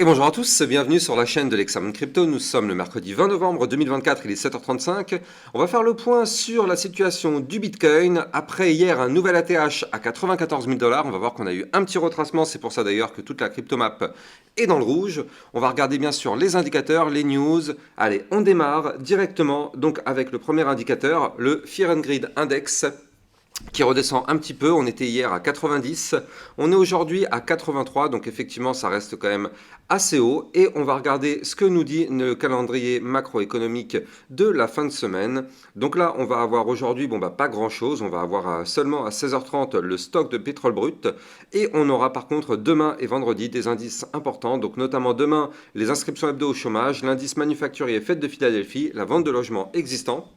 Et bonjour à tous, bienvenue sur la chaîne de l'Examen Crypto. Nous sommes le mercredi 20 novembre 2024, il est 7h35. On va faire le point sur la situation du Bitcoin. Après hier, un nouvel ATH à 94 000 $. On va voir qu'on a eu un petit retracement, c'est pour ça d'ailleurs que toute la cryptomap est dans le rouge. On va regarder bien sûr les indicateurs, les news. Allez, on démarre directement donc avec le premier indicateur, le Fear and Greed Index, qui redescend un petit peu. On était hier à 90, on est aujourd'hui à 83, donc effectivement ça reste quand même assez haut. Et on va regarder ce que nous dit le calendrier macroéconomique de la fin de semaine. Donc là on va avoir aujourd'hui, pas grand chose, on va avoir seulement à 16h30 le stock de pétrole brut, et on aura par contre demain et vendredi des indices importants, donc notamment demain les inscriptions hebdo au chômage, l'indice manufacturier fête de Philadelphie, la vente de logements existants.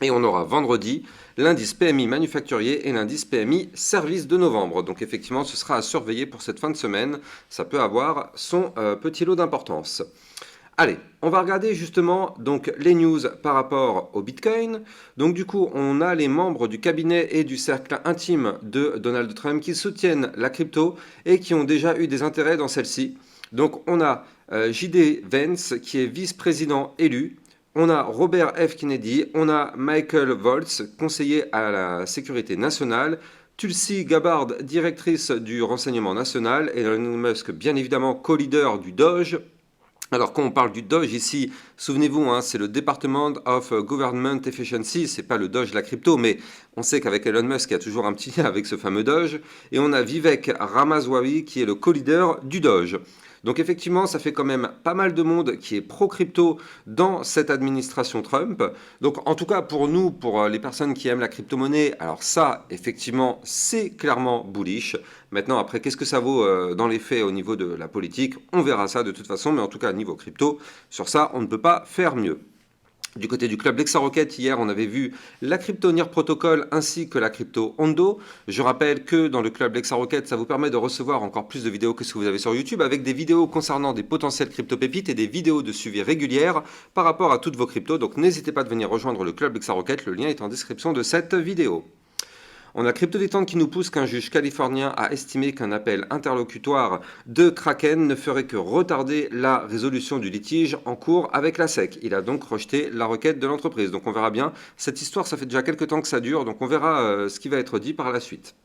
Et on aura vendredi l'indice PMI manufacturier et l'indice PMI service de novembre. Donc effectivement, ce sera à surveiller pour cette fin de semaine. Ça peut avoir son petit lot d'importance. Allez, on va regarder justement donc les news par rapport au Bitcoin. Donc du coup, on a les membres du cabinet et du cercle intime de Donald Trump qui soutiennent la crypto et qui ont déjà eu des intérêts dans celle-ci. Donc on a J.D. Vance qui est vice-président élu. On a Robert F. Kennedy, on a Michael Voltz, conseiller à la sécurité nationale, Tulsi Gabbard, directrice du renseignement national, et Elon Musk, bien évidemment, co-leader du Doge. Alors quand on parle du Doge ici, souvenez-vous, c'est le Department of Government Efficiency, c'est pas le Doge la crypto, mais on sait qu'avec Elon Musk, il y a toujours un petit lien avec ce fameux Doge. Et on a Vivek Ramaswamy qui est le co-leader du Doge. Donc effectivement, ça fait quand même pas mal de monde qui est pro-crypto dans cette administration Trump. Donc en tout cas pour nous, pour les personnes qui aiment la crypto-monnaie, alors ça, effectivement, c'est clairement bullish. Maintenant, après, qu'est-ce que ça vaut dans les faits au niveau de la politique? On verra ça de toute façon, mais en tout cas, niveau crypto, sur ça, on ne peut pas faire mieux. Du côté du club Lexarocket, hier, on avait vu la crypto NIR Protocol ainsi que la crypto Hondo. Je rappelle que dans le club Lexarocket, ça vous permet de recevoir encore plus de vidéos que ce que vous avez sur YouTube, avec des vidéos concernant des potentielles crypto-pépites et des vidéos de suivi régulières par rapport à toutes vos cryptos. Donc n'hésitez pas à venir rejoindre le club Lexarocket, le lien est en description de cette vidéo. On a Crypto Détente qui nous pousse qu'un juge californien a estimé qu'un appel interlocutoire de Kraken ne ferait que retarder la résolution du litige en cours avec la SEC. Il a donc rejeté la requête de l'entreprise. Donc on verra bien. Cette histoire, ça fait déjà quelques temps que ça dure, donc on verra ce qui va être dit par la suite.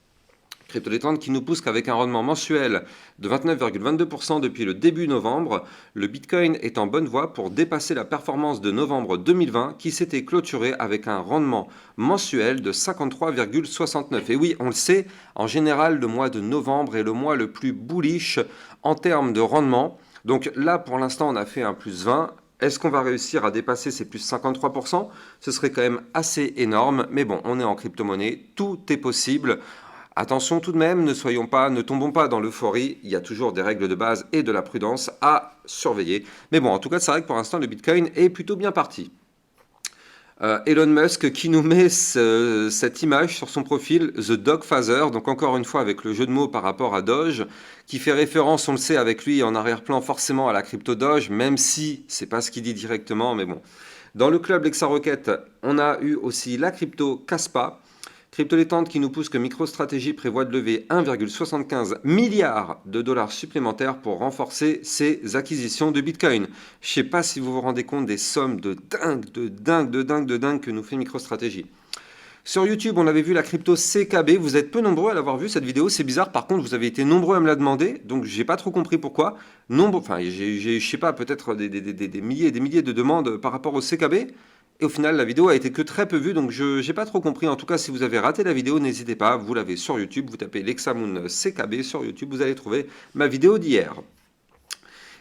Crypto Détente qui nous pousse qu'avec un rendement mensuel de 29,22% depuis le début novembre, le Bitcoin est en bonne voie pour dépasser la performance de novembre 2020 qui s'était clôturée avec un rendement mensuel de 53,69. Et oui, on le sait, en général, le mois de novembre est le mois le plus bullish en termes de rendement. Donc là, pour l'instant, on a fait un plus 20. Est-ce qu'on va réussir à dépasser ces plus 53%? Ce serait quand même assez énorme. Mais bon, on est en crypto-monnaie, tout est possible. Attention tout de même, ne tombons pas dans l'euphorie, il y a toujours des règles de base et de la prudence à surveiller. Mais bon, en tout cas, c'est vrai que pour l'instant, le Bitcoin est plutôt bien parti. Elon Musk qui nous met cette image sur son profil, The Dogfather, donc encore une fois avec le jeu de mots par rapport à Doge, qui fait référence, on le sait, avec lui en arrière-plan forcément à la crypto Doge, même si c'est pas ce qu'il dit directement, mais bon. Dans le club Lexarocket, on a eu aussi la crypto Kaspa. Crypto Détente qui nous pousse que MicroStrategy prévoit de lever 1,75 milliard de dollars supplémentaires pour renforcer ses acquisitions de Bitcoin. Je ne sais pas si vous vous rendez compte des sommes de dingue que nous fait MicroStrategy. Sur YouTube, on avait vu la crypto CKB. Vous êtes peu nombreux à l'avoir vu cette vidéo. C'est bizarre. Par contre, vous avez été nombreux à me la demander. Donc, j'ai pas trop compris pourquoi. Je sais pas, peut-être des milliers et des milliers de demandes par rapport au CKB. Et au final, la vidéo a été que très peu vue, donc je n'ai pas trop compris. En tout cas, si vous avez raté la vidéo, n'hésitez pas, vous l'avez sur YouTube, vous tapez l'Examoon CKB sur YouTube, vous allez trouver ma vidéo d'hier.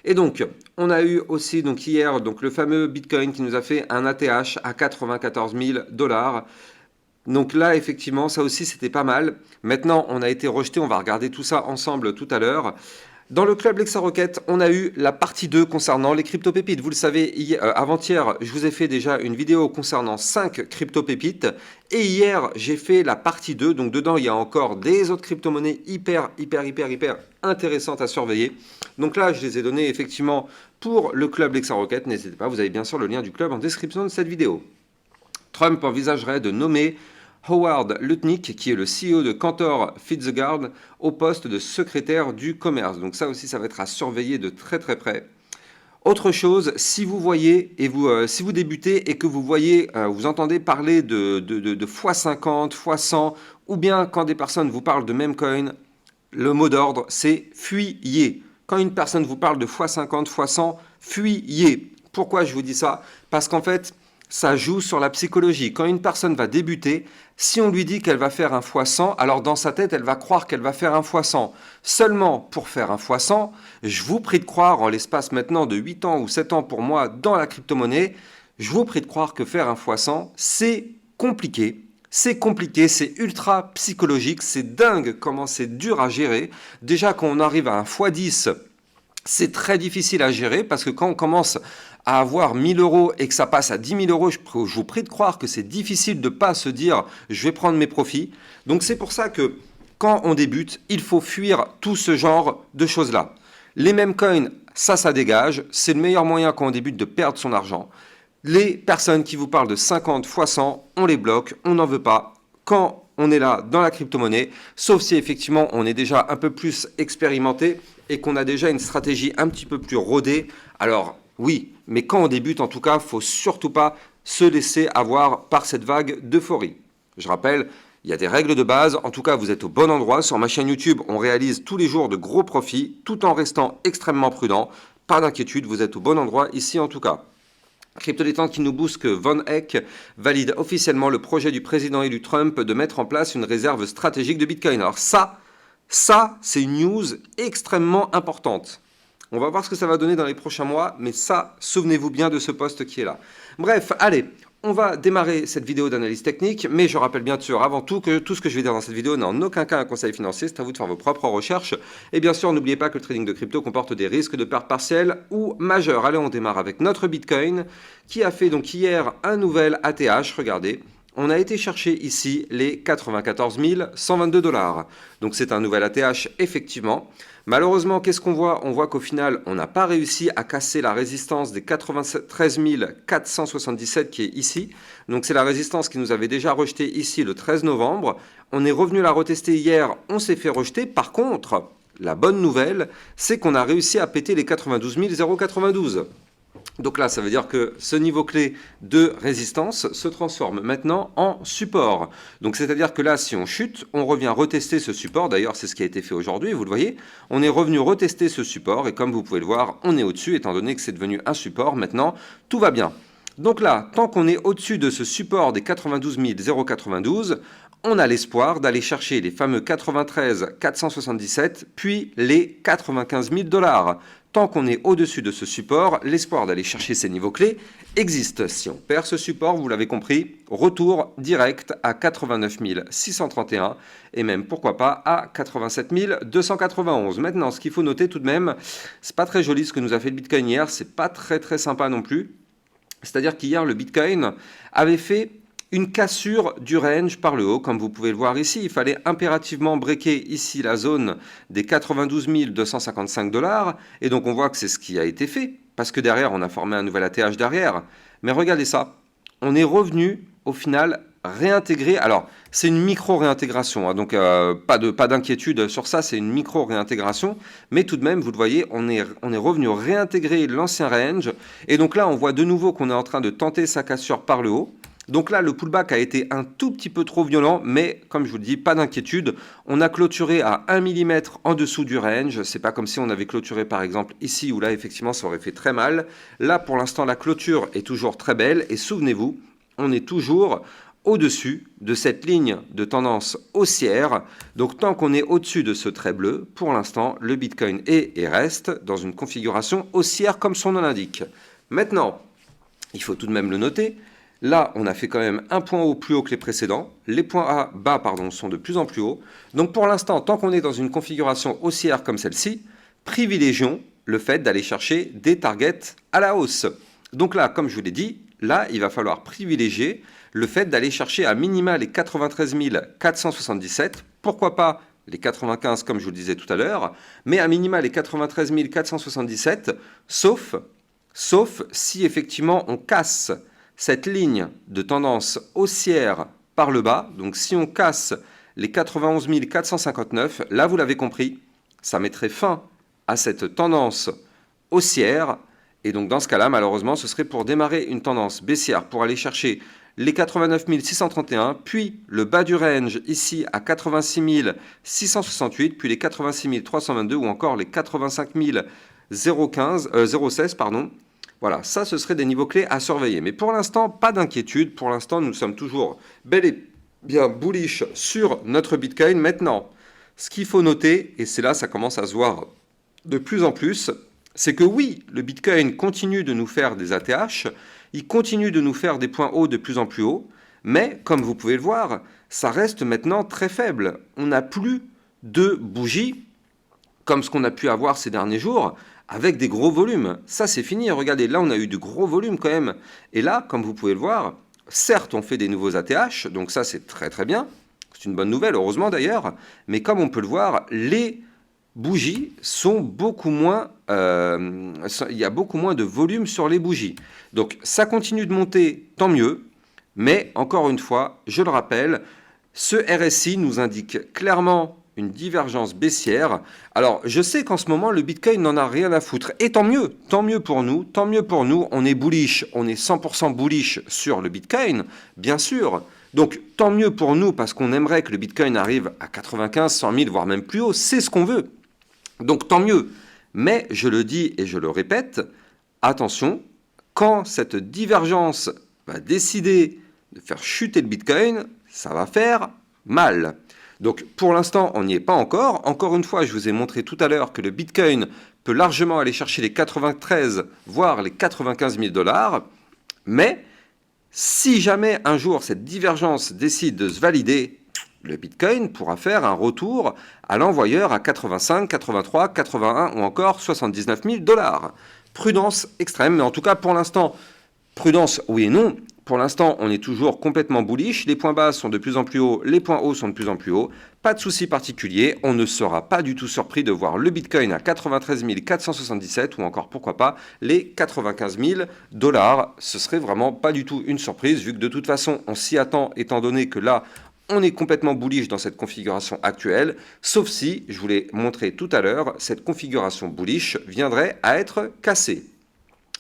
Et donc, on a eu aussi donc hier le fameux Bitcoin qui nous a fait un ATH à 94 000 $. Donc là, effectivement, ça aussi, c'était pas mal. Maintenant, on a été rejeté, on va regarder tout ça ensemble tout à l'heure. Dans le club Lexarocket, on a eu la partie 2 concernant les crypto-pépites. Vous le savez, avant-hier, je vous ai fait déjà une vidéo concernant 5 crypto-pépites. Et hier, j'ai fait la partie 2. Donc dedans, il y a encore des autres crypto-monnaies hyper intéressantes à surveiller. Donc là, je les ai données effectivement pour le club Lexarocket. N'hésitez pas, vous avez bien sûr le lien du club en description de cette vidéo. Trump envisagerait de nommer Howard Lutnick, qui est le CEO de Cantor Fitzgerald, au poste de secrétaire du commerce. Donc ça aussi, ça va être à surveiller de très très près. Autre chose, si vous voyez et si vous débutez et que vous voyez, vous entendez parler de x50, x100, ou bien quand des personnes vous parlent de Memecoin, le mot d'ordre c'est fuyez. Quand une personne vous parle de x50, x100, fuyez. Pourquoi je vous dis ça? Parce qu'en fait, ça joue sur la psychologie. Quand une personne va débuter, si on lui dit qu'elle va faire un x100, alors dans sa tête, elle va croire qu'elle va faire un x100. Seulement, pour faire un x100, je vous prie de croire, en l'espace maintenant de 8 ans ou 7 ans pour moi dans la crypto-monnaie, je vous prie de croire que faire un x100, c'est compliqué. C'est compliqué, c'est ultra psychologique, c'est dingue comment c'est dur à gérer. Déjà, quand on arrive à un x10, c'est très difficile à gérer parce que quand on commence à avoir 1000 euros et que ça passe à 10 000 euros, je vous prie de croire que c'est difficile de ne pas se dire je vais prendre mes profits. Donc c'est pour ça que quand on débute, il faut fuir tout ce genre de choses-là. Les mêmes coins, ça dégage. C'est le meilleur moyen quand on débute de perdre son argent. Les personnes qui vous parlent de 50 x 100, on les bloque, on n'en veut pas. Quand on est là dans la crypto-monnaie, sauf si effectivement on est déjà un peu plus expérimenté et qu'on a déjà une stratégie un petit peu plus rodée. Alors oui, mais quand on débute en tout cas, il ne faut surtout pas se laisser avoir par cette vague d'euphorie. Je rappelle, il y a des règles de base. En tout cas, vous êtes au bon endroit. Sur ma chaîne YouTube, on réalise tous les jours de gros profits tout en restant extrêmement prudent. Pas d'inquiétude, vous êtes au bon endroit ici en tout cas. Crypto Détente qui nous booste que Von Eck valide officiellement le projet du président élu Trump de mettre en place une réserve stratégique de Bitcoin. Alors ça c'est une news extrêmement importante. On va voir ce que ça va donner dans les prochains mois, mais ça, souvenez-vous bien de ce poste qui est là. Bref, allez, on va démarrer cette vidéo d'analyse technique, mais je rappelle bien sûr avant tout que tout ce que je vais dire dans cette vidéo n'est en aucun cas un conseil financier, c'est à vous de faire vos propres recherches. Et bien sûr, n'oubliez pas que le trading de crypto comporte des risques de perte partielle ou majeure. Allez, on démarre avec notre Bitcoin, qui a fait donc hier un nouvel ATH, regardez. On a été chercher ici les 94 122 $. Donc c'est un nouvel ATH effectivement. Malheureusement, qu'est-ce qu'on voit? On voit qu'au final, on n'a pas réussi à casser la résistance des 93 477 qui est ici. Donc c'est la résistance qui nous avait déjà rejeté ici le 13 novembre. On est revenu la retester hier, on s'est fait rejeter. Par contre, la bonne nouvelle, c'est qu'on a réussi à péter les 92 092. Donc là, ça veut dire que ce niveau clé de résistance se transforme maintenant en support. Donc c'est-à-dire que là, si on chute, on revient retester ce support. D'ailleurs, c'est ce qui a été fait aujourd'hui, vous le voyez. On est revenu retester ce support et comme vous pouvez le voir, on est au-dessus, étant donné que c'est devenu un support. Maintenant, tout va bien. Donc là, tant qu'on est au-dessus de ce support des 92 092, on a l'espoir d'aller chercher les fameux 93 477, puis les 95 000 $. Tant qu'on est au-dessus de ce support, l'espoir d'aller chercher ces niveaux clés existe. Si on perd ce support, vous l'avez compris, retour direct à 89 631 et même, pourquoi pas, à 87 291. Maintenant, ce qu'il faut noter tout de même, c'est pas très joli ce que nous a fait le Bitcoin hier, c'est pas très sympa non plus. C'est-à-dire qu'hier, le Bitcoin avait fait une cassure du range par le haut, comme vous pouvez le voir ici. Il fallait impérativement breaker ici la zone des 92 255 $. Et donc on voit que c'est ce qui a été fait, parce que derrière, on a formé un nouvel ATH derrière. Mais regardez ça, on est revenu au final réintégrer. Alors, c'est une micro-réintégration, hein, donc pas d'inquiétude sur ça, c'est une micro-réintégration. Mais tout de même, vous le voyez, on est revenu réintégrer l'ancien range. Et donc là, on voit de nouveau qu'on est en train de tenter sa cassure par le haut. Donc là, le pullback a été un tout petit peu trop violent, mais comme je vous le dis, pas d'inquiétude. On a clôturé à 1 mm en dessous du range. C'est pas comme si on avait clôturé par exemple ici, où là, effectivement, ça aurait fait très mal. Là, pour l'instant, la clôture est toujours très belle. Et souvenez-vous, on est toujours au-dessus de cette ligne de tendance haussière. Donc tant qu'on est au-dessus de ce trait bleu, pour l'instant, le Bitcoin est et reste dans une configuration haussière comme son nom l'indique. Maintenant, il faut tout de même le noter. Là, on a fait quand même un point haut plus haut que les précédents. Les points bas sont de plus en plus hauts. Donc pour l'instant, tant qu'on est dans une configuration haussière comme celle-ci, privilégions le fait d'aller chercher des targets à la hausse. Donc là, comme je vous l'ai dit, là, il va falloir privilégier le fait d'aller chercher à minima les 93 477. Pourquoi pas les 95 comme je vous le disais tout à l'heure, mais à minima les 93 477, sauf si effectivement on casse cette ligne de tendance haussière par le bas. Donc si on casse les 91 459, là vous l'avez compris, ça mettrait fin à cette tendance haussière. Et donc dans ce cas-là, malheureusement, ce serait pour démarrer une tendance baissière pour aller chercher les 89 631, puis le bas du range ici à 86 668, puis les 86 322 ou encore les 85 016, pardon. Voilà, ça ce serait des niveaux clés à surveiller. Mais pour l'instant, pas d'inquiétude. Pour l'instant, nous sommes toujours bel et bien bullish sur notre Bitcoin. Maintenant, ce qu'il faut noter, et c'est là ça commence à se voir de plus en plus, c'est que oui, le Bitcoin continue de nous faire des ATH, il continue de nous faire des points hauts de plus en plus hauts, mais comme vous pouvez le voir, ça reste maintenant très faible. On n'a plus de bougies comme ce qu'on a pu avoir ces derniers jours, avec des gros volumes. Ça, c'est fini. Regardez, là, on a eu de gros volumes quand même. Et là, comme vous pouvez le voir, certes, on fait des nouveaux ATH, donc ça, c'est très très bien. C'est une bonne nouvelle, heureusement d'ailleurs. Mais comme on peut le voir, les bougies sont beaucoup moins... il y a beaucoup moins de volume sur les bougies. Donc, ça continue de monter, tant mieux. Mais, encore une fois, je le rappelle, ce RSI nous indique clairement une divergence baissière. Alors, je sais qu'en ce moment, le Bitcoin n'en a rien à foutre. Et tant mieux pour nous, tant mieux pour nous. On est bullish, on est 100% bullish sur le Bitcoin, bien sûr. Donc, tant mieux pour nous parce qu'on aimerait que le Bitcoin arrive à 95, 100 000, voire même plus haut. C'est ce qu'on veut. Donc, tant mieux. Mais, je le dis et je le répète, attention, quand cette divergence va décider de faire chuter le Bitcoin, ça va faire mal. Donc pour l'instant, on n'y est pas encore. Encore une fois, je vous ai montré tout à l'heure que le Bitcoin peut largement aller chercher les 93, voire les 95 000 $. Mais si jamais un jour cette divergence décide de se valider, le Bitcoin pourra faire un retour à l'envoyeur à 85, 83, 81 ou encore 79 000 $. Prudence extrême, mais en tout cas pour l'instant, prudence oui et non. Pour l'instant, on est toujours complètement bullish. Les points bas sont de plus en plus hauts, les points hauts sont de plus en plus hauts. Pas de souci particulier. On ne sera pas du tout surpris de voir le Bitcoin à 93 477 ou encore, pourquoi pas, les 95 000 $. Ce serait vraiment pas du tout une surprise, vu que de toute façon, on s'y attend, étant donné que là, on est complètement bullish dans cette configuration actuelle, sauf si, je vous l'ai montré tout à l'heure, cette configuration bullish viendrait à être cassée.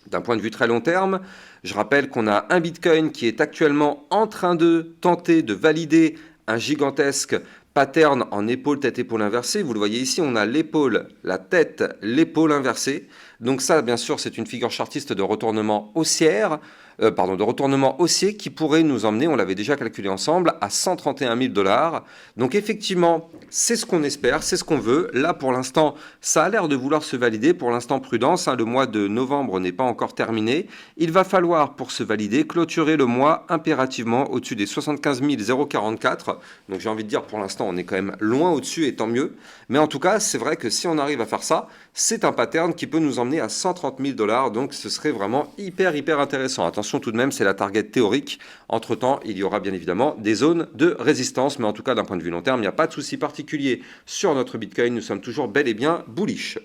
D'un point de vue très long terme, je rappelle qu'on a un Bitcoin qui est actuellement en train de tenter de valider un gigantesque pattern en épaule, tête, épaule inversée. Vous le voyez ici, on a l'épaule, la tête, l'épaule inversée. Donc ça, bien sûr, c'est une figure chartiste de retournement haussière, de retournement haussier qui pourrait nous emmener, on l'avait déjà calculé ensemble, à 131 000 $. Donc effectivement, c'est ce qu'on espère, c'est ce qu'on veut. Là, pour l'instant, ça a l'air de vouloir se valider. Pour l'instant, prudence, le mois de novembre n'est pas encore terminé. Il va falloir, pour se valider, clôturer le mois impérativement au-dessus des 75 044. Donc j'ai envie de dire, pour l'instant, on est quand même loin au-dessus et tant mieux. Mais en tout cas, c'est vrai que si on arrive à faire ça, c'est un pattern qui peut nous emmener à 130 000 $. Donc ce serait vraiment hyper intéressant. Attention tout de même, c'est la target théorique. Entre-temps, il y aura bien évidemment des zones de résistance. Mais en tout cas, d'un point de vue long terme, il n'y a pas de souci particulier sur notre Bitcoin. Nous sommes toujours bel et bien bullish.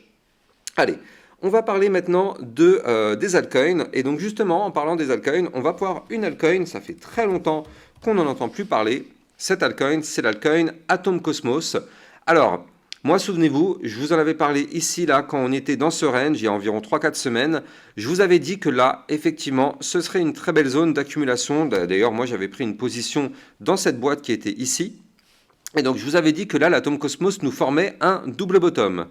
Allez, on va parler maintenant des altcoins. Et donc justement, en parlant des altcoins, on va voir une altcoin. Ça fait très longtemps qu'on n'en entend plus parler. Cette altcoin, c'est l'altcoin Atom Cosmos. Alors, moi, souvenez-vous, je vous en avais parlé ici, là, quand on était dans ce range, il y a environ 3-4 semaines. Je vous avais dit que là, effectivement, ce serait une très belle zone d'accumulation. D'ailleurs, moi, j'avais pris une position dans cette boîte qui était ici. Et donc, je vous avais dit que là, l'Atom Cosmos nous formait un double bottom.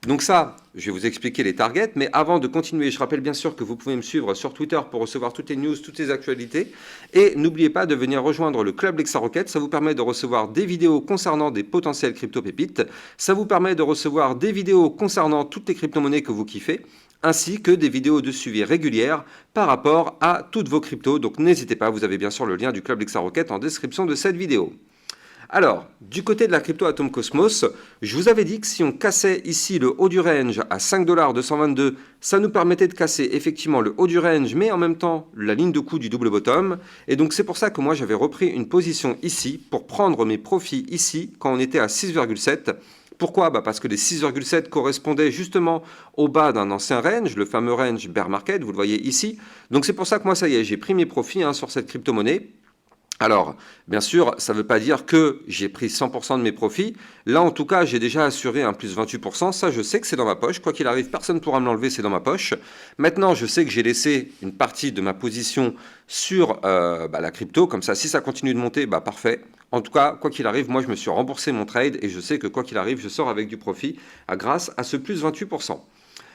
Donc ça, je vais vous expliquer les targets, mais avant de continuer, je rappelle bien sûr que vous pouvez me suivre sur Twitter pour recevoir toutes les news, toutes les actualités. Et n'oubliez pas de venir rejoindre le Club Lexa Rocket, ça vous permet de recevoir des vidéos concernant des potentiels crypto-pépites. Ça vous permet de recevoir des vidéos concernant toutes les crypto-monnaies que vous kiffez, ainsi que des vidéos de suivi régulières par rapport à toutes vos cryptos. Donc n'hésitez pas, vous avez bien sûr le lien du Club Lexa Rocket en description de cette vidéo. Alors, du côté de la crypto Atom Cosmos, je vous avais dit que si on cassait ici le haut du range à 5,222 $, ça nous permettait de casser effectivement le haut du range, mais en même temps la ligne de coup du double bottom. Et donc c'est pour ça que moi j'avais repris une position ici pour prendre mes profits ici quand on était à 6,7. Pourquoi? Parce que les 6,7 correspondaient justement au bas d'un ancien range, le fameux range bear market, vous le voyez ici. Donc c'est pour ça que moi ça y est, j'ai pris mes profits sur cette crypto-monnaie. Alors, bien sûr, ça ne veut pas dire que j'ai pris 100% de mes profits. Là, en tout cas, j'ai déjà assuré un plus 28%. Ça, je sais que c'est dans ma poche. Quoi qu'il arrive, personne ne pourra me l'enlever, c'est dans ma poche. Maintenant, je sais que j'ai laissé une partie de ma position sur la crypto. Comme ça, si ça continue de monter, parfait. En tout cas, quoi qu'il arrive, moi, je me suis remboursé mon trade et je sais que quoi qu'il arrive, je sors avec du profit grâce à ce plus 28%.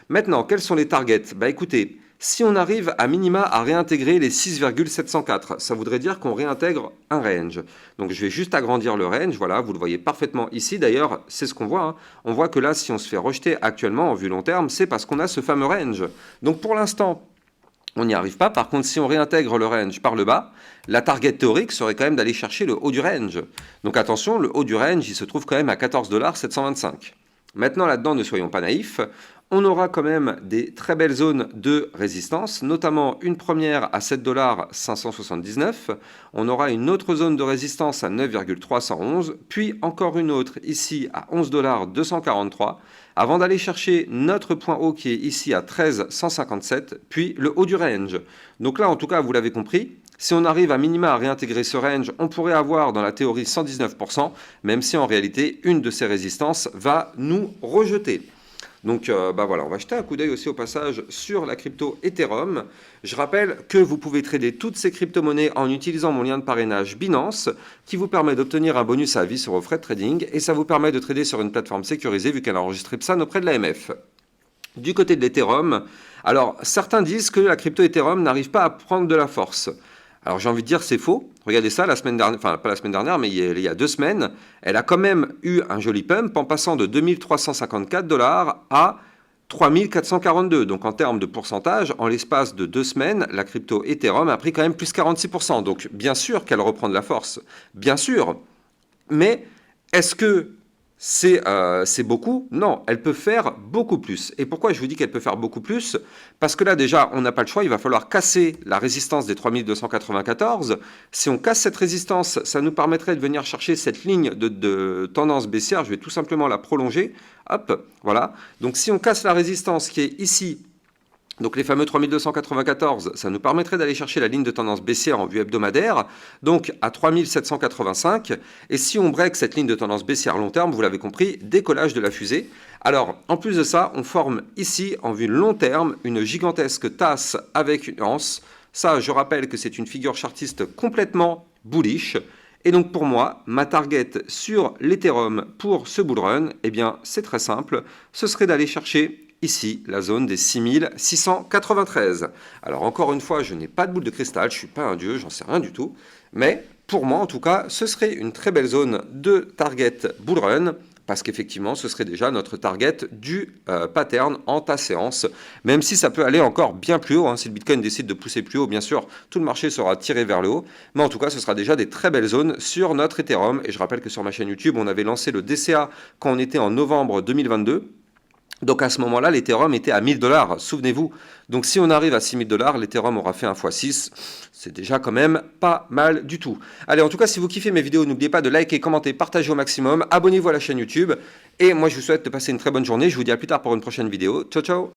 Maintenant, quels sont les targets? Écoutez, si on arrive à minima à réintégrer les 6,704, ça voudrait dire qu'on réintègre un range. Donc je vais juste agrandir le range, voilà, vous le voyez parfaitement ici. D'ailleurs, c'est ce qu'on voit, hein. On voit que là, si on se fait rejeter actuellement en vue long terme, c'est parce qu'on a ce fameux range. Donc pour l'instant, on n'y arrive pas. Par contre, si on réintègre le range par le bas, la target théorique serait quand même d'aller chercher le haut du range. Donc attention, le haut du range, il se trouve quand même à 14,725 $. Maintenant, là-dedans, ne soyons pas naïfs. On aura quand même des très belles zones de résistance, notamment une première à 7,579 $. On aura une autre zone de résistance à 9,311, puis encore une autre ici à 11,243 $, avant d'aller chercher notre point haut qui est ici à 13,157, puis le haut du range. Donc là, en tout cas, vous l'avez compris, si on arrive à minima à réintégrer ce range, on pourrait avoir dans la théorie 119%, même si en réalité, une de ces résistances va nous rejeter. Donc voilà, on va jeter un coup d'œil aussi au passage sur la crypto Ethereum. Je rappelle que vous pouvez trader toutes ces crypto-monnaies en utilisant mon lien de parrainage Binance qui vous permet d'obtenir un bonus à vie sur vos frais de trading et ça vous permet de trader sur une plateforme sécurisée vu qu'elle enregistre PSAN auprès de l'AMF. Du côté de l'Ethereum, alors certains disent que la crypto Ethereum n'arrive pas à prendre de la force. Alors j'ai envie de dire c'est faux. Regardez ça la semaine dernière, enfin pas la semaine dernière, mais il y a 2 semaines, elle a quand même eu un joli pump en passant de 2354 $ à 3442. Donc en termes de pourcentage, en l'espace de 2 semaines, la crypto Ethereum a pris quand même plus 46%. Donc bien sûr qu'elle reprend de la force, bien sûr. Mais est-ce que c'est beaucoup? Non, elle peut faire beaucoup plus. Et pourquoi je vous dis qu'elle peut faire beaucoup plus? Parce que là déjà, on n'a pas le choix, il va falloir casser la résistance des 3294. Si on casse cette résistance, ça nous permettrait de venir chercher cette ligne de tendance baissière. Je vais tout simplement la prolonger. Hop, voilà. Donc si on casse la résistance qui est ici, donc les fameux 3294, ça nous permettrait d'aller chercher la ligne de tendance baissière en vue hebdomadaire, donc à 3785. Et si on break cette ligne de tendance baissière long terme, vous l'avez compris, décollage de la fusée. Alors, en plus de ça, on forme ici, en vue long terme, une gigantesque tasse avec une anse. Ça, je rappelle que c'est une figure chartiste complètement bullish. Et donc pour moi, ma target sur l'Ethereum pour ce bull run, eh bien c'est très simple, ce serait d'aller chercher ici la zone des 6693. Alors encore une fois, je n'ai pas de boule de cristal, je ne suis pas un dieu, j'en sais rien du tout, mais pour moi en tout cas, ce serait une très belle zone de target bull run, parce qu'effectivement, ce serait déjà notre target du pattern en ta séance, même si ça peut aller encore bien plus haut, hein. Si le Bitcoin décide de pousser plus haut, bien sûr, tout le marché sera tiré vers le haut, mais en tout cas, ce sera déjà des très belles zones sur notre Ethereum, et je rappelle que sur ma chaîne YouTube, on avait lancé le DCA quand on était en novembre 2022, donc à ce moment-là, l'Ethereum était à 1000 $, souvenez-vous. Donc si on arrive à 6000 $, l'Ethereum aura fait un x6, c'est déjà quand même pas mal du tout. Allez, en tout cas, si vous kiffez mes vidéos, n'oubliez pas de liker, commenter, partager au maximum, abonnez-vous à la chaîne YouTube, et moi je vous souhaite de passer une très bonne journée, je vous dis à plus tard pour une prochaine vidéo. Ciao ciao.